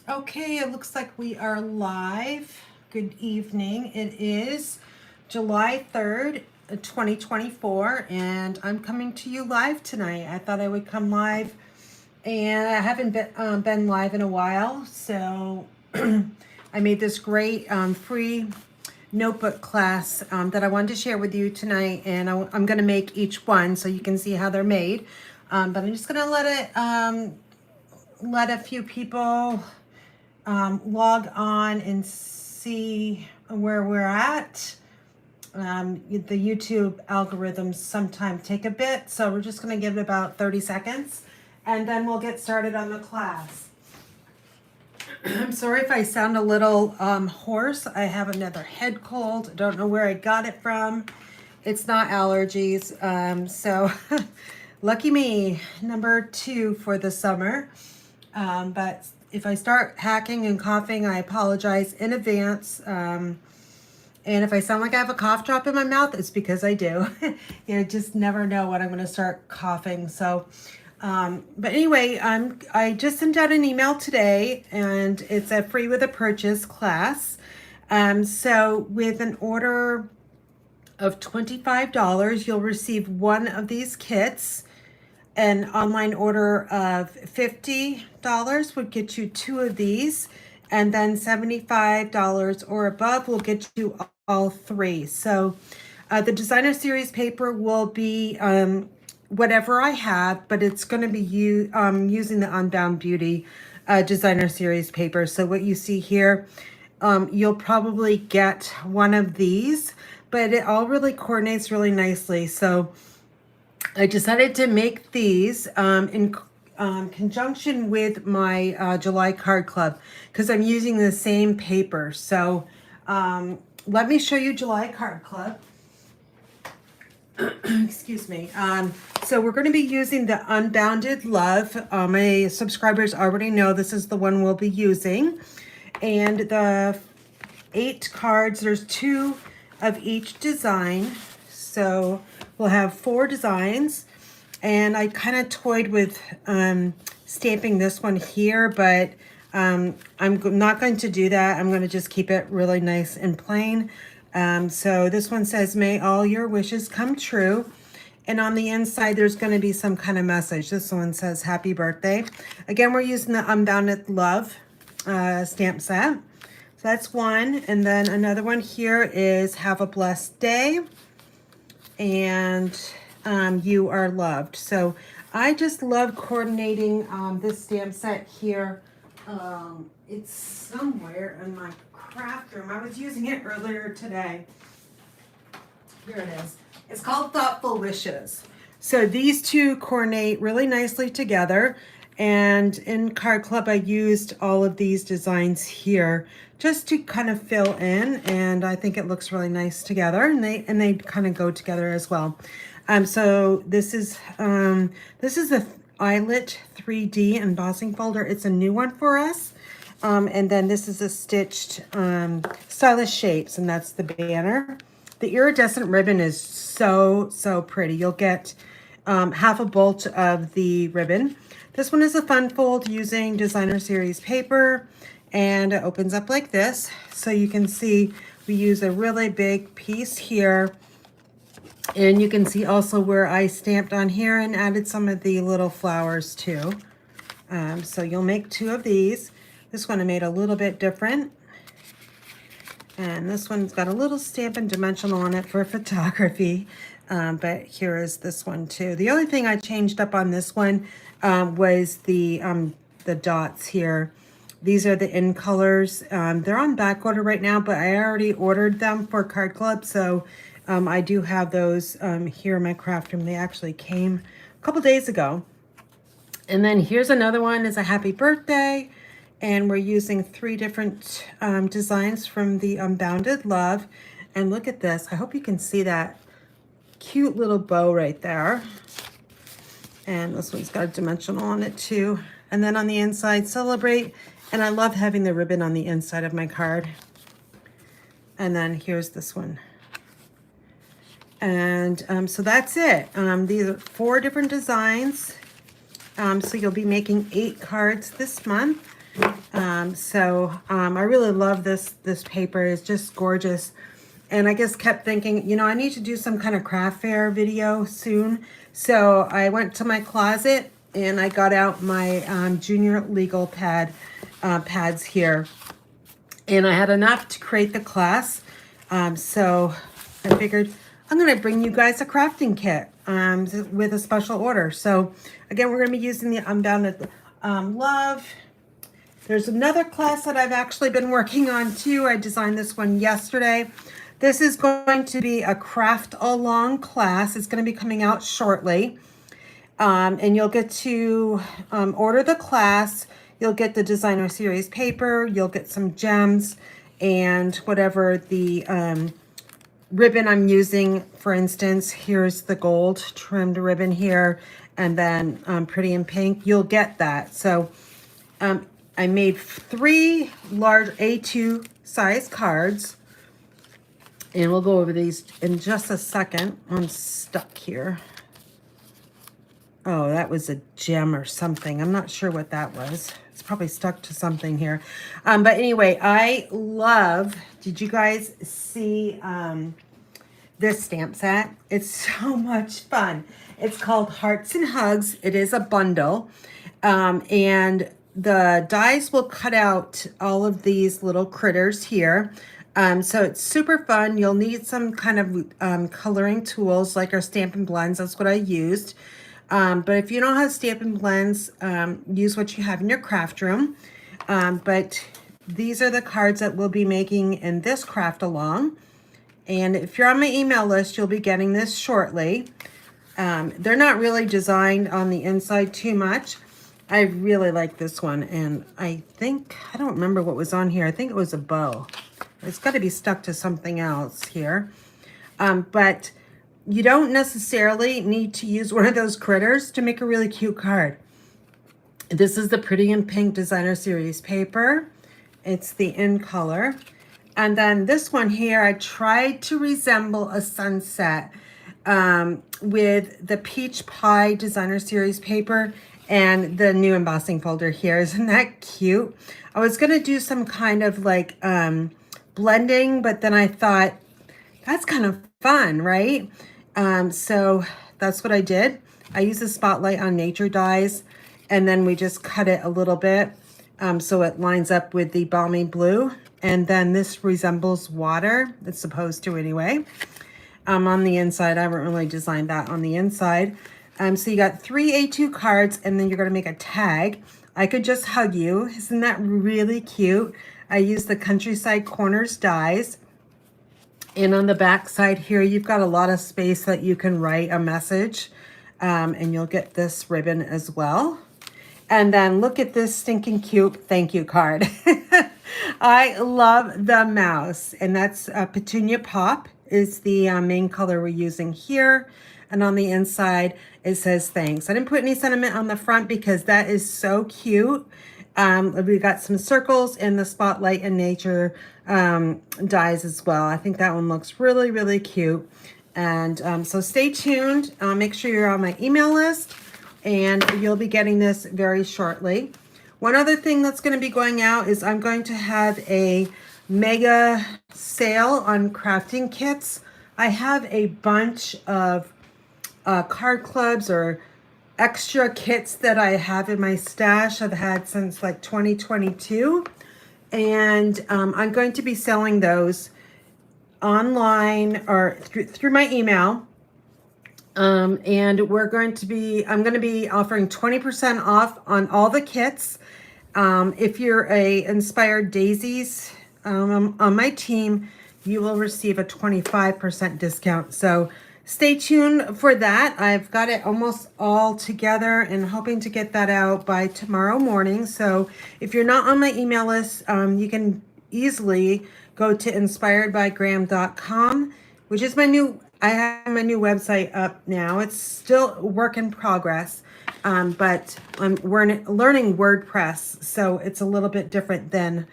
Okay, it looks like we are live. Good evening. It is July 3rd, 2024, and I'm coming to you live tonight. I thought I would come live, and I haven't been live in a while, so I made this great free notebook class that I wanted to share with you tonight, and I'm going to make each one so you can see how they're made. But I'm just going to let a few people log on and see where we're at. The YouTube algorithms sometimes take a bit, so we're just going to give it about 30 seconds, and then we'll get started on the class. I'm sorry if I sound a little hoarse. I have another head cold. I don't know where I got it from. It's not allergies. So lucky me, number 2 for the summer. But if I start hacking and coughing, I apologize in advance. And if I sound like I have a cough drop in my mouth, it's because I do. You just never know when I'm going to start coughing. So, but anyway, I just sent out an email today, and it's a free with a purchase class. So with an order of $25, you'll receive one of these kits. An online order of $50 would get you 2 of these, and then $75 or above will get you all 3. So the designer series paper will be whatever I have, but it's going to be using the Unbound Beauty designer series paper. So what you see here, you'll probably get one of these, but it all really coordinates really nicely. So I decided to make these in conjunction with my July Card Club because I'm using the same paper. So let me show you July Card Club. Excuse me. So we're going to be using the Unbounded Love. My subscribers already know this is the one we'll be using. And the 8 cards, there's 2 of each design. So we'll have 4 designs, and I kind of toyed with stamping this one here, but I'm not going to do that. I'm going to just keep it really nice and plain. So this one says, "May all your wishes come true." And on the inside, there's going to be some kind of message. This one says, "Happy birthday." Again, we're using the Unbounded Love stamp set. So that's one. And then another one here is, "Have a blessed day." And "You are loved." So I just love coordinating this stamp set here. It's somewhere in my craft room. I was using it earlier today. Here it is. It's called Thoughtful Wishes. So these 2 coordinate really nicely together. And in Card Club, I used all of these designs here just to kind of fill in, and I think it looks really nice together, and they kind of go together as well. So this is a Eyelet 3D embossing folder. It's a new one for us. And then this is a stitched Stylish Shapes, and that's the banner. The iridescent ribbon is so pretty. You'll get half a bolt of the ribbon. This one is a fun fold using designer series paper, and it opens up like this. So you can see we use a really big piece here, and you can see also where I stamped on here and added some of the little flowers too. So you'll make 2 of these. This one I made a little bit different. And this one's got a little Stampin' Dimensional on it for photography. But here is this one too. The only thing I changed up on this one was the dots here. These are the in colors. They're on back order right now, but I already ordered them for Card Club. So I do have those here in my craft room. They actually came a couple days ago. And then here's another one, is a happy birthday. And we're using 3 different designs from the Unbounded Love. And look at this. I hope you can see that cute little bow right there. And this one's got a dimensional on it too. And then on the inside, celebrate. And I love having the ribbon on the inside of my card. And then here's this one. And so that's it. These are 4 different designs. So you'll be making 8 cards this month. I really love this paper. It's just gorgeous. And I just kept thinking, you know, I need to do some kind of craft fair video soon. So I went to my closet and I got out my junior legal pads here. And I had enough to create the class. So I figured I'm going to bring you guys a crafting kit with a special order. So again, we're going to be using the Unbounded Love. There's another class that I've actually been working on too. I designed this one yesterday. This is going to be a craft along class. It's going to be coming out shortly. And you'll get to order the class. You'll get the designer series paper. You'll get some gems and whatever the ribbon I'm using. For instance, here's the gold trimmed ribbon here, and then Pretty in Pink. You'll get that. So I made 3 large A2 size cards. And we'll go over these in just a second. I'm stuck here. Oh, that was a gem or something. I'm not sure what that was. It's probably stuck to something here. But anyway, I love, did you guys see this stamp set? It's so much fun. It's called Hearts and Hugs. It is a bundle. And the dies will cut out all of these little critters here. So it's super fun. You'll need some kind of coloring tools like our Stampin' Blends. That's what I used. But if you don't have Stampin' Blends, use what you have in your craft room. But these are the cards that we'll be making in this craft along. And if you're on my email list, you'll be getting this shortly. They're not really designed on the inside too much. I really like this one. And I don't remember what was on here. I think it was a bow. It's got to be stuck to something else here. But you don't necessarily need to use one of those critters to make a really cute card. This is the Pretty in Pink Designer Series paper. It's the in color. And then this one here, I tried to resemble a sunset with the Peach Pie Designer Series paper and the new embossing folder here. Isn't that cute? I was going to do some kind of like blending, but then I thought that's kind of fun, right? So that's what I did. I used the Spotlight on Nature dies, and then we just cut it a little bit so it lines up with the Balmy Blue. And then this resembles water. It's supposed to anyway. On the inside, I haven't really designed that on the inside. So you got 3 A2 cards, and then you're going to make a tag. I Could Just Hug You. Isn't that really cute? I used the Countryside Corners dies. And on the back side here, you've got a lot of space that you can write a message. And you'll get this ribbon as well. And then look at this stinking cute thank you card. I love the mouse. And that's Petunia Pop is the main color we're using here. And on the inside, it says thanks. I didn't put any sentiment on the front because that is so cute. We got some circles in the Spotlight and Nature dies as well. I think that one looks really, really cute. And so stay tuned. Make sure you're on my email list, and you'll be getting this very shortly. One other thing that's going to be going out is I'm going to have a mega sale on crafting kits. I have a bunch of card clubs or extra kits that I have in my stash. I've had since like 2022. And I'm going to be selling those online or through my email. And I'm going to be offering 20% off on all the kits. If you're a Inspired Daisies on my team, you will receive a 25% discount. So stay tuned for that. I've got it almost all together and hoping to get that out by tomorrow morning. So if you're not on my email list, you can easily go to inspiredbygraham.com, which is I have my new website up now. It's still a work in progress, but we're learning WordPress, so it's a little bit different than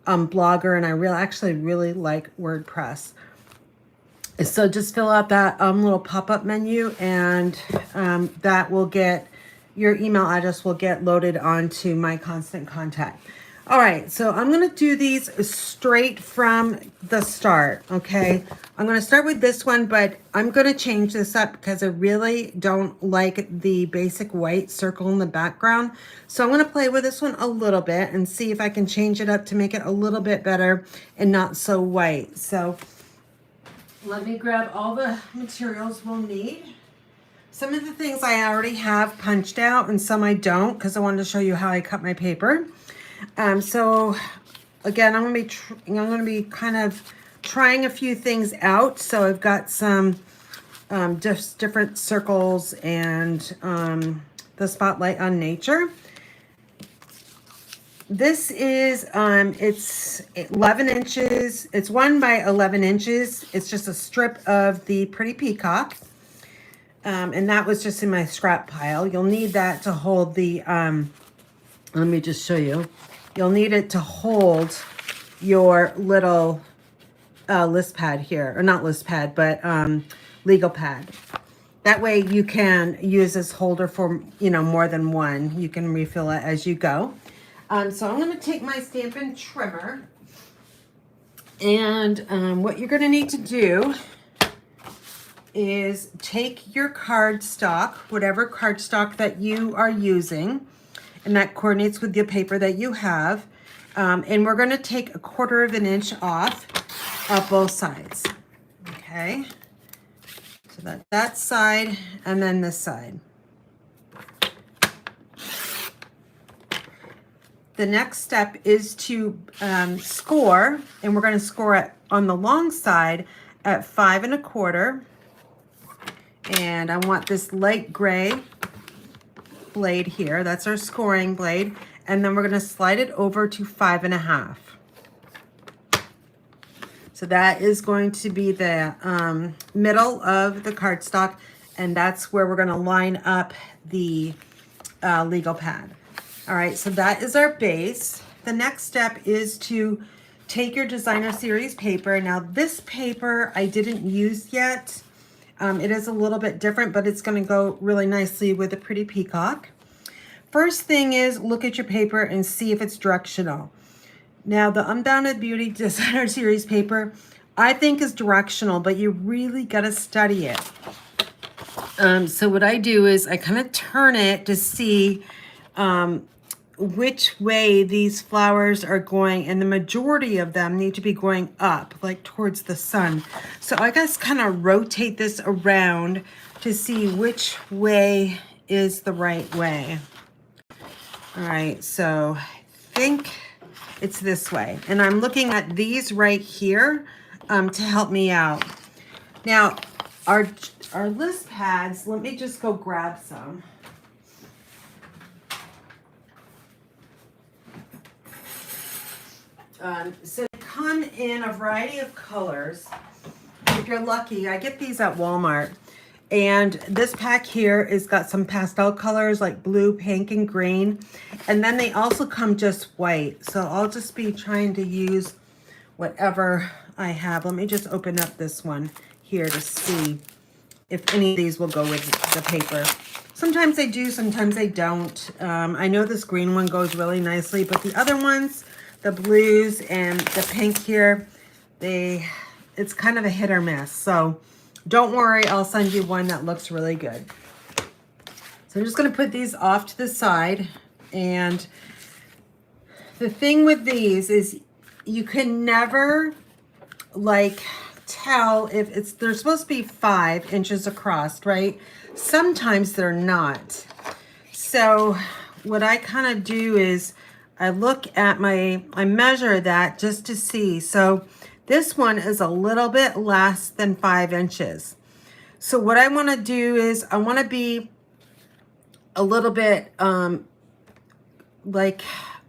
Blogger, and I actually really like WordPress. So just fill out that little pop-up menu, and that will get your email address will get loaded onto my constant contact. All right, so I'm going to do these straight from the start, okay? I'm going to start with this one, but I'm going to change this up because I really don't like the basic white circle in the background. So I'm going to play with this one a little bit and see if I can change it up to make it a little bit better and not so white. So let me grab all the materials we'll need. Some of the things I already have punched out and some I don't because I wanted to show you how I cut my paper. So again, I'm going to be kind of trying a few things out. So I've got some just different circles and the spotlight on nature. This is it's 11 inches. It's 1 by 11 inches. It's just a strip of the Pretty Peacock. And that was just in my scrap pile. You'll need that to hold the let me just show you. You'll need it to hold your little list pad here, or not list pad, but legal pad. That way you can use this holder for, you know, more than one. You can refill it as you go. So I'm going to take my Stampin' Trimmer, and what you're going to need to do is take your cardstock, whatever cardstock that you are using, and that coordinates with the paper that you have. And we're going to take 1/4 of an inch off of both sides. Okay. So that side and then this side. The next step is to score, and we're going to score it on the long side at 5 1/4. And I want this light gray blade here. That's our scoring blade. And then we're going to slide it over to 5 1/2. So that is going to be the middle of the cardstock, and that's where we're going to line up the legal pad. All right, so that is our base. The next step is to take your designer series paper. Now this paper I didn't use yet. It is a little bit different, but it's going to go really nicely with the Pretty Peacock. First thing is look at your paper and see if it's directional. Now the Unbounded Beauty Designer Series paper I think is directional, but you really got to study it. So what I do is I kind of turn it to see which way these flowers are going, and the majority of them need to be going up, like towards the sun. So I just kind of rotate this around to see which way is the right way. All right, so I think it's this way. And I'm looking at these right here to help me out. Now, our list pads, let me just go grab some. So they come in a variety of colors. If you're lucky, I get these at Walmart. And this pack here is got some pastel colors like blue, pink, and green. And then they also come just white. So I'll just be trying to use whatever I have. Let me just open up this one here to see if any of these will go with the paper. Sometimes they do, sometimes they don't. I know this green one goes really nicely, but the other ones, the blues and the pink here, it's kind of a hit or miss. So don't worry, I'll send you one that looks really good. So I'm just going to put these off to the side. And the thing with these is you can never like tell if they're supposed to be 5 inches across, right? Sometimes they're not. So what I kind of do is I look at I measure that just to see. So this one is a little bit less than 5 inches. So what I want to do is I want to be a little bit I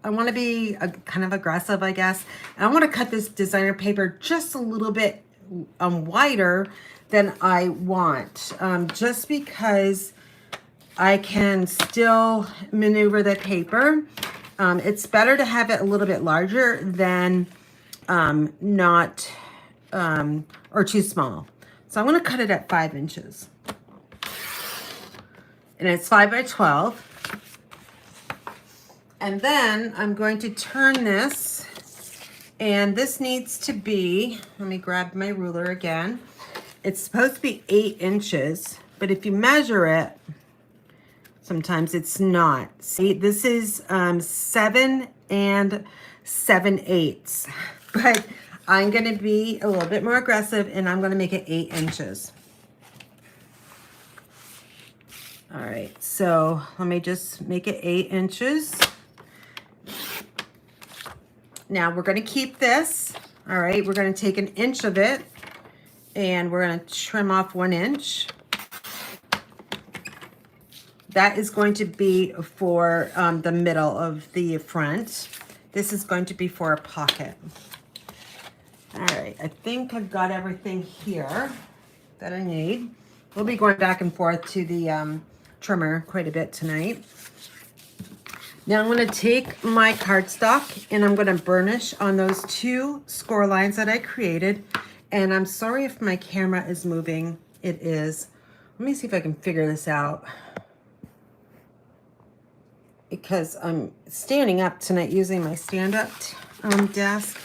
want to be kind of aggressive, I guess. And I want to cut this designer paper just a little bit wider than I want, just because I can still maneuver the paper. It's better to have it a little bit larger than not or too small. So I'm going to cut it at 5 inches. And it's 5 by 12. And then I'm going to turn this, and this needs to be, let me grab my ruler again. It's supposed to be 8 inches, but if you measure it, sometimes it's not. See, this is 7 7/8, but I'm gonna be a little bit more aggressive and I'm gonna make it 8 inches. All right, so let me just make it 8 inches. Now we're gonna keep this. All right, we're gonna take 1 inch of it and we're gonna trim off 1 inch. That is going to be for the middle of the front. This is going to be for a pocket. All right, I think I've got everything here that I need. We'll be going back and forth to the trimmer quite a bit tonight. Now I'm going to take my cardstock and I'm going to burnish on those 2 score lines that I created. And I'm sorry if my camera is moving. It is. Let me see if I can figure this out, because I'm standing up tonight using my stand-up desk,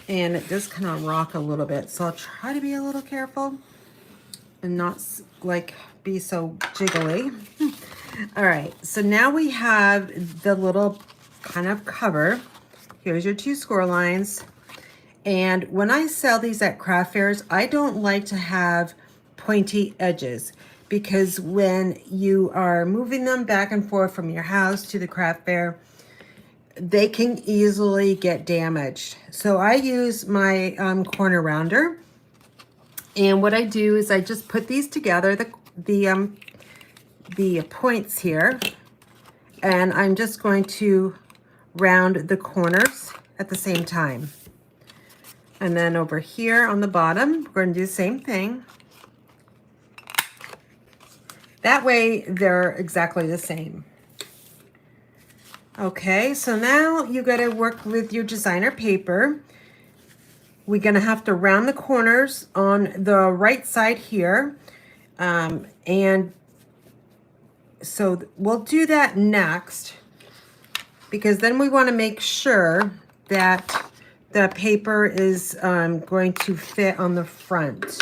and it does kind of rock a little bit. So I'll try to be a little careful and not like be so jiggly. All right, so now we have the little kind of cover. Here's your 2 score lines. And when I sell these at craft fairs, I don't like to have pointy edges, because when you are moving them back and forth from your house to the craft fair, they can easily get damaged. So I use my corner rounder, and what I do is I just put these together, the points here, and I'm just going to round the corners at the same time. And then over here on the bottom, we're going to do the same thing. That way they're exactly the same. Okay, so now you got to work with your designer paper. We're going to have to round the corners on the right side here. And so we'll do that next, because then we want to make sure that the paper is going to fit on the front.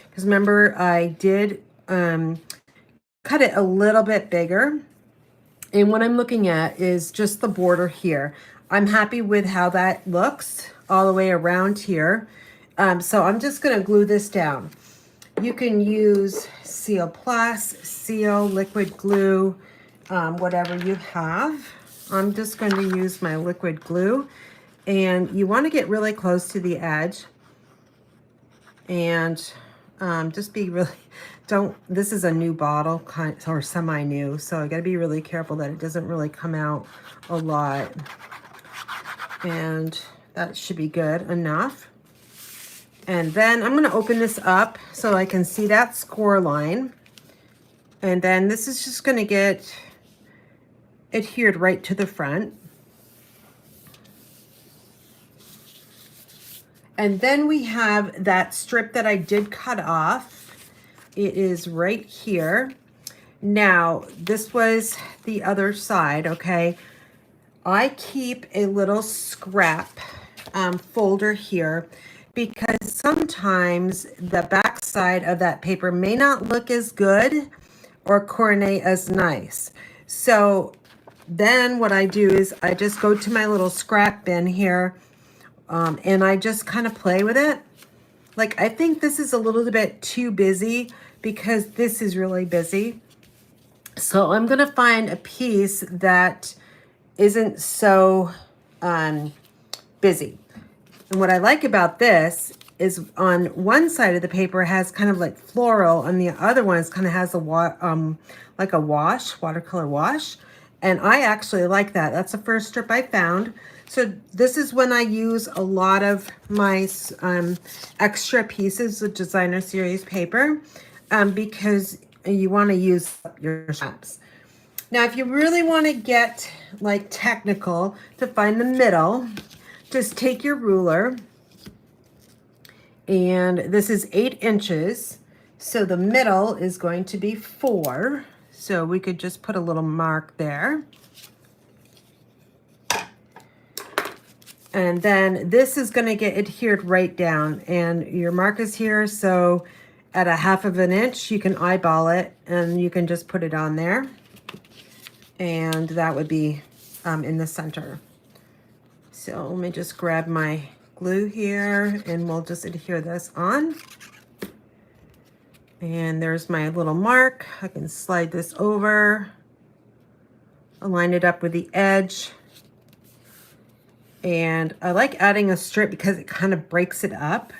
Because remember, I did cut it a little bit bigger. And what I'm looking at is just the border here. I'm happy with how that looks all the way around here. So I'm just going to glue this down. You can use Seal Plus, Seal, liquid glue, whatever you have. I'm just going to use my liquid glue. And you want to get really close to the edge. And just be really, this is a new bottle, or semi-new, so I got to be really careful that it doesn't really come out a lot. And that should be good enough. And then I'm going to open this up so I can see that score line. And then this is just going to get adhered right to the front. And then we have that strip that I did cut off. It is right here. Now, this was the other side, okay? I keep a little scrap folder here, because sometimes the back side of that paper may not look as good or coordinate as nice. So then what I do is I just go to my little scrap bin here, and I just kind of play with it. Like, I think this is a little bit too busy, because this is really busy. So I'm going to find a piece that isn't so busy. And what I like about this is on one side of the paper has kind of like floral, and the other one kind of has a like a wash, watercolor wash. And I actually like that. That's the first strip I found. So this is when I use a lot of my extra pieces of designer series paper, because you want to use your scraps. Now, if you really want to get like technical to find the middle, just take your ruler, and this is 8 inches. So the middle is going to be 4. So we could just put a little mark there. And then this is going to get adhered right down, and your mark is here. So at a 1/2 of an inch, you can eyeball it and you can just put it on there. And that would be in the center. So let me just grab my glue here and we'll just adhere this on. And there's my little mark. I can slide this over, align it up with the edge. And I like adding a strip because it kind of breaks it up.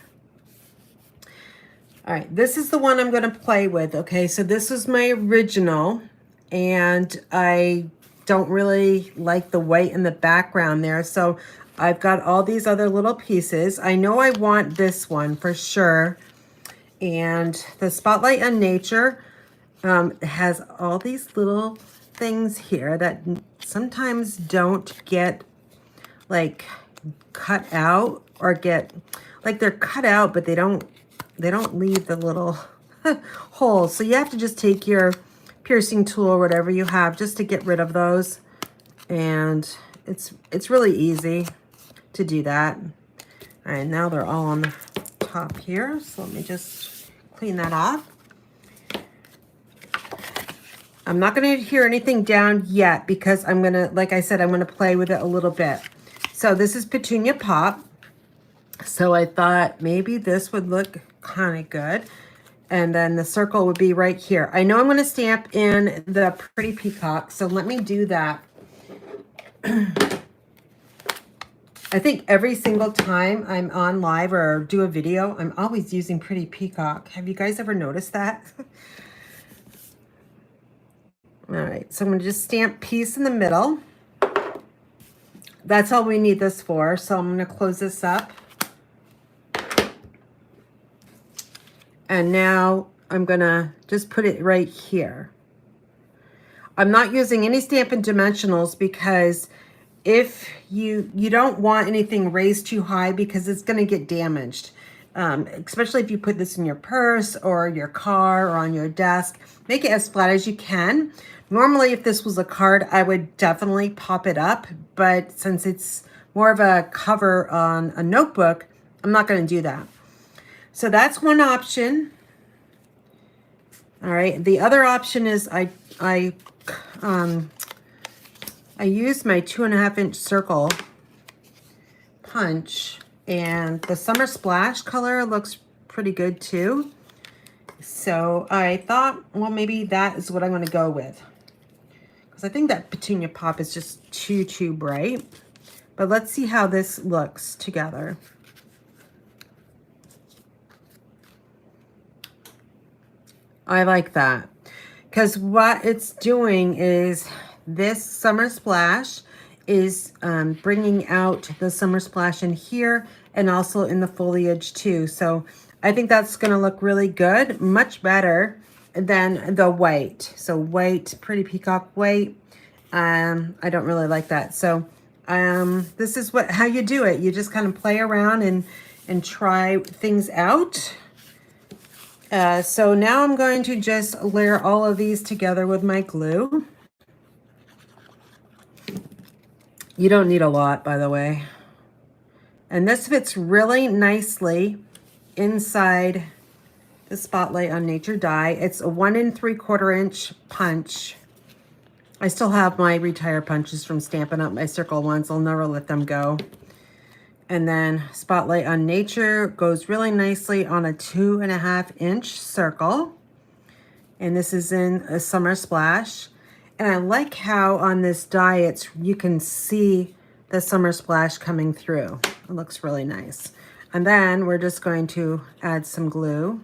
All right, this is the one I'm going to play with. Okay, so this is my original, and I don't really like the white in the background there. So I've got all these other little pieces. I know I want this one for sure. And the Spotlight on Nature has all these little things here that sometimes don't get like cut out, or get like they're cut out, but they don't leave the little holes. So you have to just take your piercing tool or whatever you have just to get rid of those. And it's really easy to do that. All right, now they're all on the top here. So let me just clean that off. I'm not going to adhere anything down yet because I'm going to, like I said, I'm going to play with it a little bit. So this is Petunia Pop. So I thought maybe this would look kind of good. And then the circle would be right here. I know I'm going to stamp in the Pretty Peacock, so let me do that. I think every single time I'm on live or do a video, I'm always using Pretty Peacock. Have you guys ever noticed that? All right, so I'm going to just stamp peace in the middle. That's all we need this for. So I'm going to close this up. And now I'm going to just put it right here. I'm not using any Stampin' Dimensionals because if you don't want anything raised too high because it's going to get damaged. Especially if you put this in your purse or your car or on your desk. Make it as flat as you can. Normally, if this was a card, I would definitely pop it up. But since it's more of a cover on a notebook, I'm not going to do that. So that's one option. All right. The other option is I used my 2.5 inch circle punch, and the Summer Splash color looks pretty good too. So I thought, well, maybe that is what I'm going to go with. Because I think that Petunia Pop is just too bright. But let's see how this looks together. I like that. Because what it's doing is this Summer Splash is bringing out the Summer Splash in here and also in the foliage too. So I think that's going to look really good, much better than the white. So white, Pretty Peacock white, I don't really like that. So this is how you do it. You just kind of play around and try things out. So now I'm going to just layer all of these together with my glue. You don't need a lot, by the way. And this fits really nicely inside the Spotlight on Nature die. It's a 1 3/4 inch punch. I still have my retire punches from Stampin' Up! My circle ones. I'll never let them go. And then Spotlight on Nature goes really nicely on a 2.5 inch circle. And this is in a Summer Splash. And I like how on this die, you can see the Summer Splash coming through. It looks really nice. And then we're just going to add some glue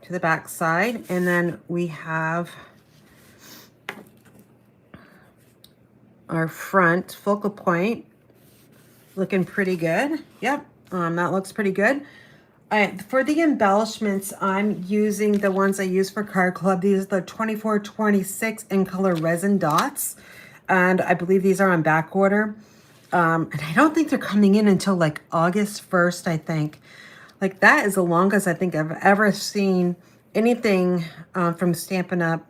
to the back side. And then we have our front focal point looking pretty good. Yep, that looks pretty good. For the embellishments, I'm using the ones I use for Card Club. These are the 24-26 in color resin dots. And I believe these are on back order. And I don't think they're coming in until like August 1st, I think. Like that is the longest I think I've ever seen anything from Stampin' Up!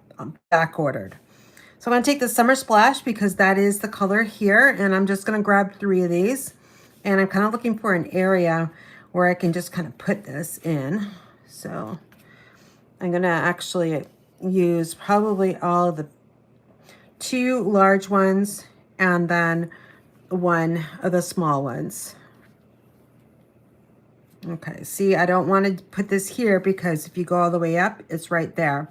Back ordered. So I'm going to take the Summer Splash because that is the color here. And I'm just going to grab 3 of these. And I'm kind of looking for an area where I can just kind of put this in. So I'm going to actually use probably all of the 2 large ones and then 1 of the small ones. Okay, see, I don't want to put this here because if you go all the way up, it's right there.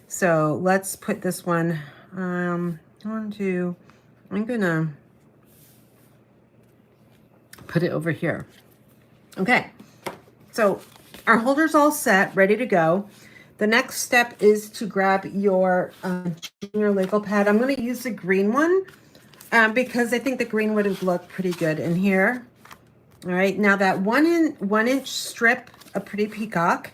So let's put this one, I'm gonna put it over here. Okay, so our holder's all set, ready to go. The next step is to grab your junior Lego pad. I'm gonna use the green one because I think the green would look pretty good in here. All right, now that 1 inch strip of Pretty Peacock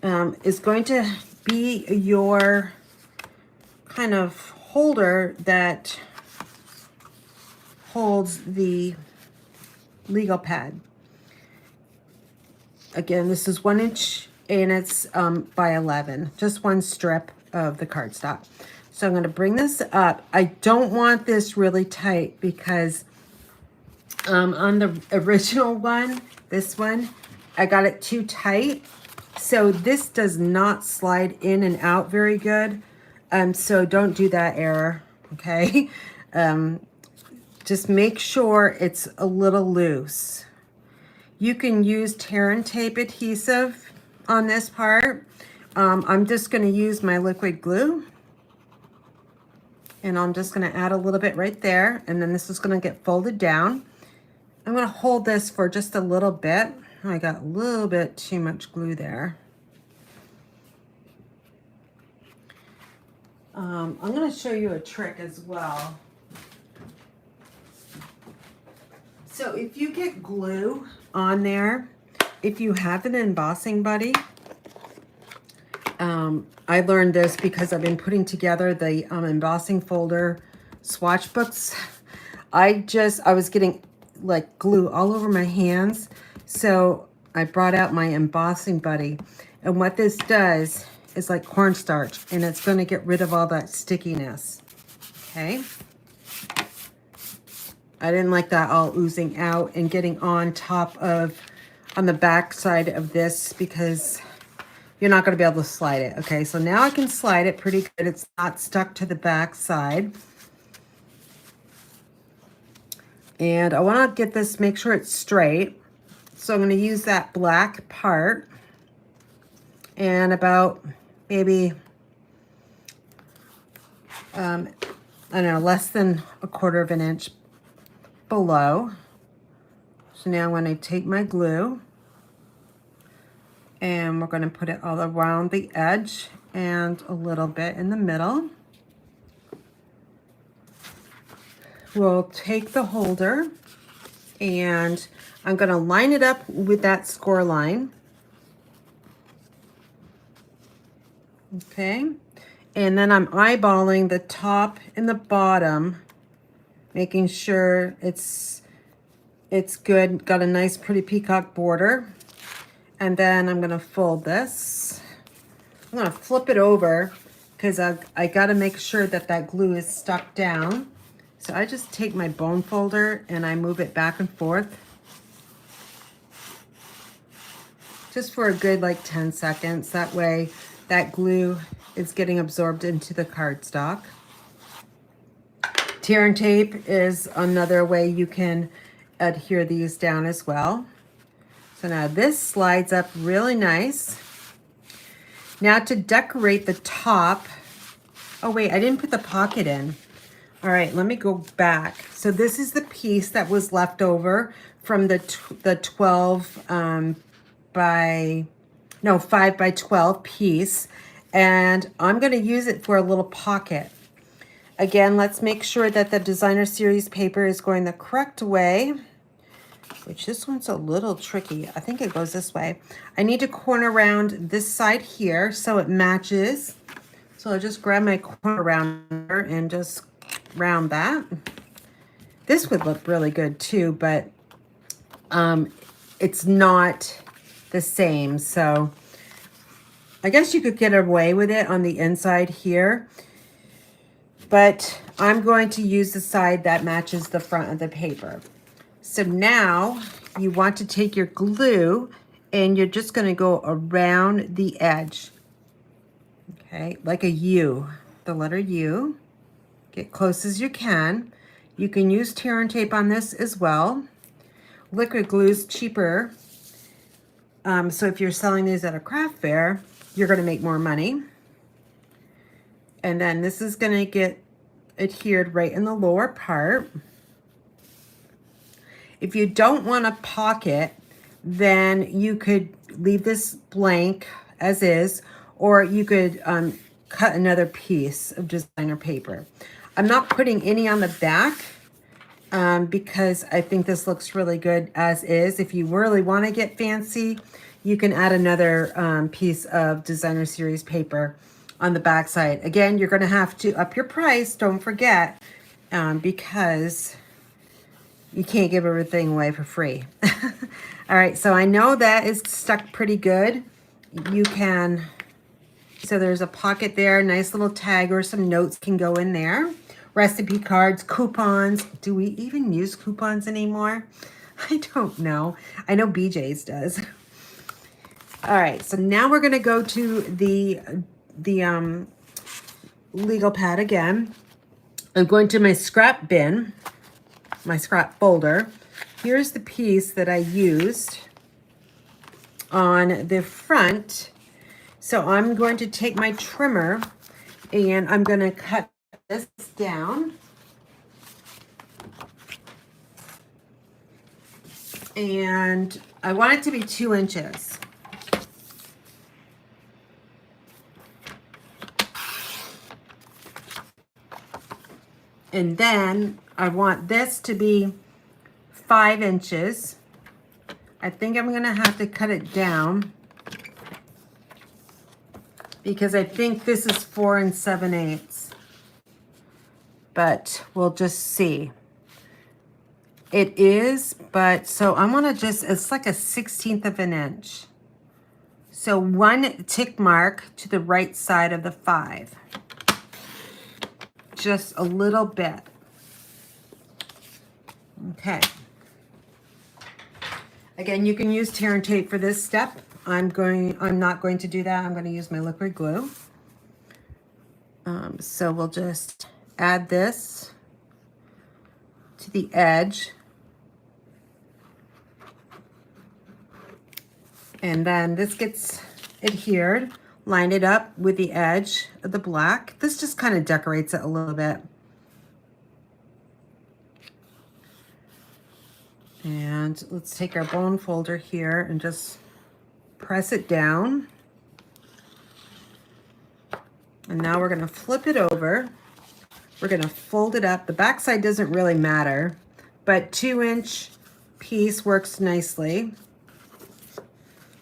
is going to be your kind of holder that holds the Lego pad. Again, this is 1 inch and it's by 11, just 1 strip of the cardstock. So I'm going to bring this up. I don't want this really tight because on the original one, this one, I got it too tight. So this does not slide in and out very good. So don't do that error, okay? Just make sure it's a little loose. You can use tear and tape adhesive on this part. I'm just gonna use my liquid glue. And I'm just gonna add a little bit right there. And then this is gonna get folded down. I'm gonna hold this for just a little bit. I got a little bit too much glue there. I'm gonna show you a trick as well. So if you get glue on there, if you have an embossing buddy, I learned this because I've been putting together the embossing folder swatch books. I was getting like glue all over my hands. So I brought out my embossing buddy. And what this does is like cornstarch, and it's going to get rid of all that stickiness. Okay. I didn't like that all oozing out and getting on the back side of this because you're not going to be able to slide it. Okay, so now I can slide it pretty good. It's not stuck to the back side. And I want to get this, make sure it's straight. So I'm going to use that black part and about maybe, I don't know, less than 1/4 of an inch below. So now when I take my glue and we're going to put it all around the edge and a little bit in the middle. We'll take the holder and I'm going to line it up with that score line. Okay. And then I'm eyeballing the top and the bottom, making sure it's good. Got a nice pretty peacock border. And then I'm going to fold this. I'm going to flip it over because I got to make sure that that glue is stuck down. So I just take my bone folder and I move it back and forth. Just for a good like 10 seconds. That way that glue is getting absorbed into the cardstock. Tear and tape is another way you can adhere these down as well. So now this slides up really nice. Now to decorate the top, oh wait, I didn't put the pocket in. All right, let me go back. So this is the piece that was left over from the 5 by 12 piece. And I'm gonna use it for a little pocket. Again, let's make sure that the designer series paper is going the correct way, which this one's a little tricky. I think it goes this way. I need to corner around this side here so it matches. So I'll just grab my corner rounder and just round that. This would look really good too, but it's not the same. So I guess you could get away with it on the inside here. but I'm going to use the side that matches the front of the paper. So now you want to take your glue and you're just going to go around the edge. Okay, like a U, the letter U. Get close as you can. You can use tear and tape on this as well. Liquid glue is cheaper. So if you're selling these at a craft fair, you're going to make more money. And then this is going to get adhered right in the lower part. If you don't want a pocket, then you could leave this blank as is, or you could cut another piece of designer paper. I'm not putting any on the back because I think this looks really good as is. If you really want to get fancy, you can add another piece of designer series paper on the back side. Again, you're going to have to up your price, don't forget, because you can't give everything away for free. All right, so I know that is stuck pretty good. You can, so there's a pocket there, nice little tag or some notes can go in there. Recipe cards, coupons. Do we even use coupons anymore? I don't know. I know BJ's does. All right, so now we're gonna go to the legal pad again. I'm going to my scrap bin, my scrap folder. Here's the piece that I used on the front. So I'm going to take my trimmer and I'm going to cut this down. And I want it to be 2 inches. And then I want this to be 5 inches. I think I'm gonna have to cut it down because I think this is 4 7/8. But we'll just see. It is, but so I wanna just, it's like a 1/16 of an inch. So 1 tick mark to the right side of the 5. Just a little bit. Okay. Again, you can use tear and tape for this step. I'm not going to do that. I'm going to use my liquid glue. So we'll just add this to the edge. And then this gets adhered. Line it up with the edge of the black. This just kind of decorates it a little bit. And let's take our bone folder here and just press it down. And now we're going to flip it over. We're going to fold it up. The back side doesn't really matter, but 2-inch piece works nicely.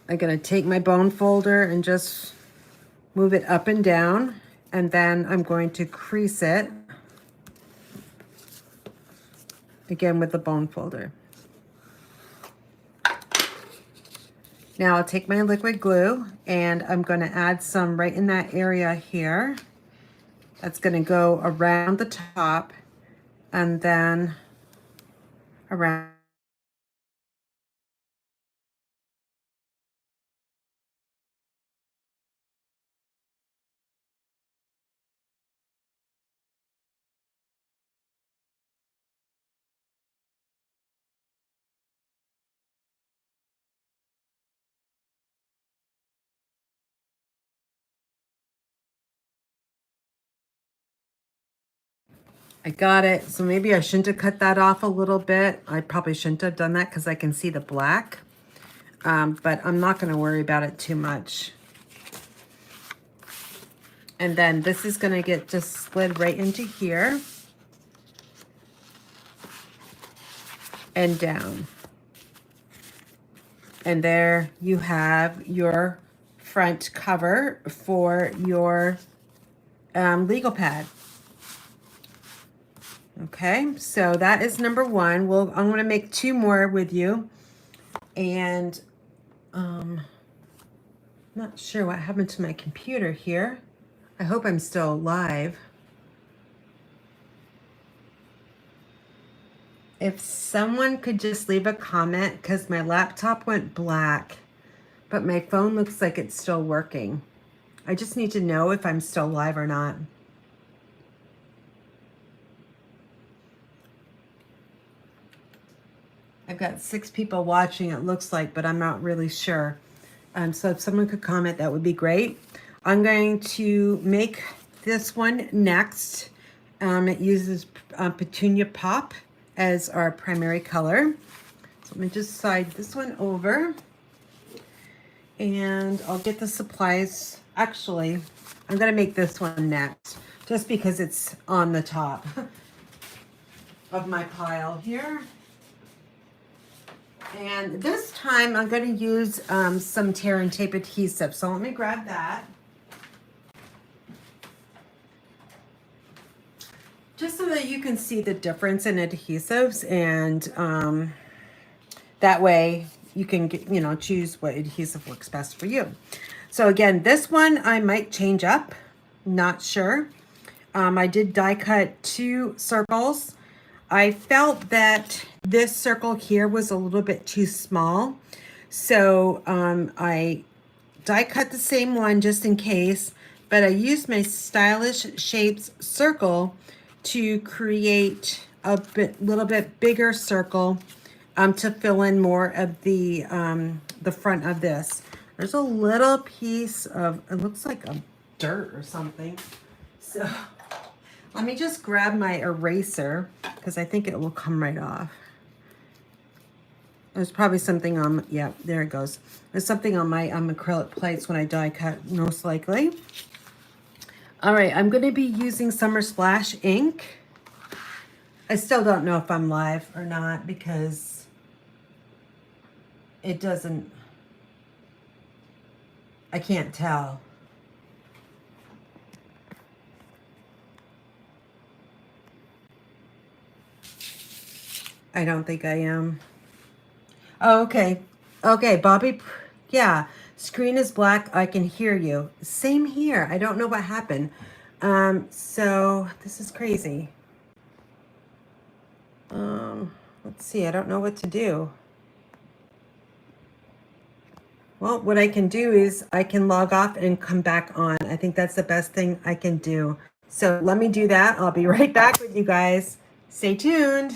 I'm going to take my bone folder and just move it up and down, and then I'm going to crease it again with the bone folder. Now I'll take my liquid glue and I'm going to add some right in that area here. That's going to go around the top and then around. I got it. So maybe I shouldn't have cut that off a little bit. I probably shouldn't have done that because I can see the black. But I'm not going to worry about it too much. And then this is going to get just slid right into here and down. And there you have your front cover for your legal pad. Okay, so that is number 1. I'm going to make 2 more with you. And not sure what happened to my computer here. I hope I'm still live. If someone could just leave a comment, because my laptop went black, but my phone looks like it's still working. I just need to know if I'm still live or not. I've got 6 people watching, it looks like, but I'm not really sure. So if someone could comment, that would be great. I'm going to make this one next. It uses Petunia Pop as our primary color. So let me just slide this one over. And I'll get the supplies. Actually, I'm going to make this one next, just because it's on the top of my pile here. And this time I'm going to use some tear and tape adhesive. So let me grab that. Just so that you can see the difference in adhesives, and that way you can get, choose what adhesive works best for you. So again, this one I might change up, not sure. I did die cut 2 circles. I felt that this circle here was a little bit too small. So I die cut the same one just in case, but I used my Stylish Shapes circle to create a little bit bigger circle to fill in more of the front of this. There's a little piece of, it looks like a dirt or something. So let me just grab my eraser, because I think it will come right off. There's probably something on, yeah, there it goes. There's something on my acrylic plates when I die cut, most likely. All right, I'm going to be using Summer Splash ink. I still don't know if I'm live or not, because it doesn't, I can't tell. I don't think I am. Oh, okay. Okay, Bobby. Yeah, screen is black. I can hear you. Same here. I don't know what happened. So this is crazy. Let's see. I don't know what to do. Well, what I can do is I can log off and come back on. I think that's the best thing I can do. So let me do that. I'll be right back with you guys. Stay tuned.